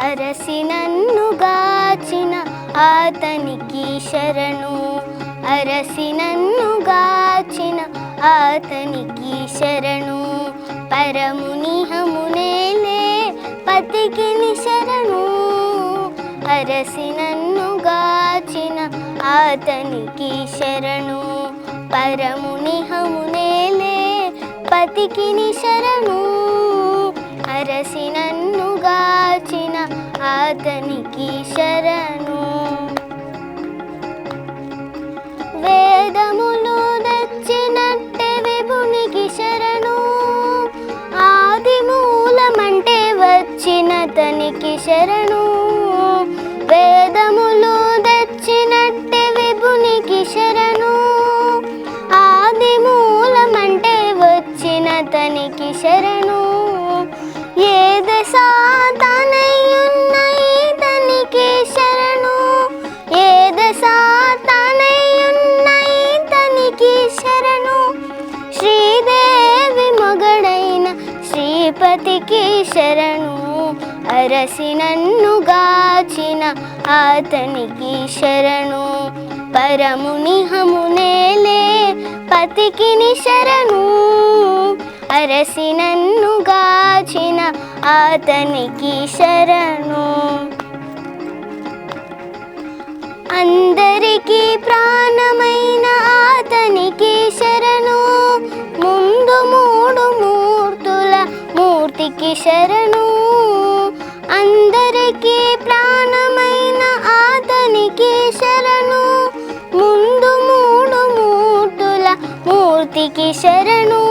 అరసి నన్ను గాచిన ఆతనికి శరణు. అరసి నన్ను గాచిన ఆతనికి శరణు. పరమునిహమునేలే పతికిని శరణు. అరసి నన్ను గాచిన ఆతనికి శరణు. పరమునిహమునేలే పతికిని శరణు. అరసి నన్ను గాచిన ఆతనికి శరణు. వేదములు తెచ్చినట్టే విభునికి శరణు. ఆది మూలమంటే వచ్చినతనికి శరణు. వేదములు తెచ్చినట్టే విభునికి శరణు. ఆది మూలమంటే వచ్చినతనికి శరణు. ఏ దశాతనయున్న ఈతనికి శరణు. ఏ దశాతనయున్న ఈతనికి శరణు. శ్రీదేవి మగడైన శ్రీపతికి శరణు. అరసి నన్ను గాచిన ఆతనికి శరణు. పరమునిహమునేలే పతికిని శరణు. అరసి నన్ను గాచిన ఆతనికి శరణు. అందరికీ ప్రాణమైన ఆతనికి శరణు. ముందు మూడు మూర్తుల మూర్తికి శరణు. అందరికీ ప్రాణమైన ఆతనికి శరణు. ముందు మూడు మూర్తుల మూర్తికి శరణు.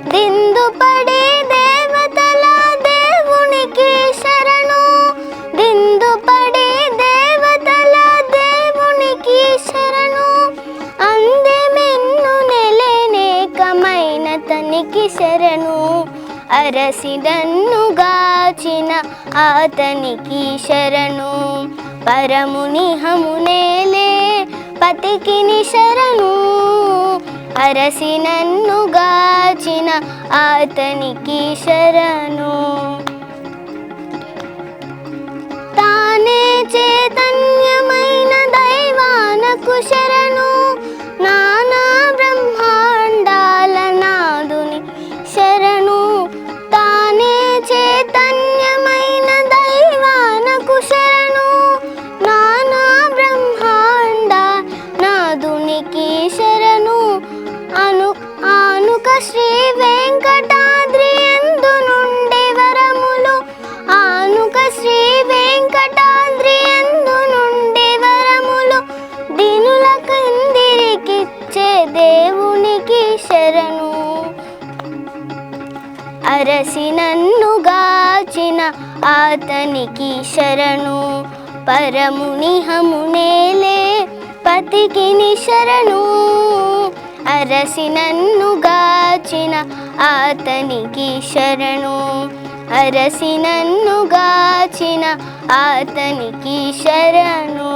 దిందుపడే దేవతల దేవునికి శరణు. దిందుపడే దేవతల దేవునికి శరణు. అందెమెన్ను నెలనేకమైన తనికి శరణు. అరసి నన్ను గాచిన ఆతనికి శరణు. పరమునిహమునేలే పతికిని శరణు. అరసి నన్ను గాచిన ఆతనికి శరణు. తానే చైతన్యమైన దైవానకు శరణు. నానా బ్రహ్మాండాల నాదుని శరణు. తానే చైతన్యమైన దైవానకు శరణు. నానా బ్రహ్మాండ నాదునికి శరణు. ఆనుక శ్రీ వెంకటాద్రి యందు నుండే వరములు. ఆనుక శ్రీ వెంకటాద్రి యందు నుండే వరములు. దీనులకందరికిచ్చే దేవునికి శరణు. అరసి నన్ను గాచిన ఆతనికి శరణు. పరమునిహమునేలే పతికిని శరణు. అరసి నన్ను గాచిన ఆతనికి శరణు. అరసి నన్ను గాచిన ఆతనికి శరణు.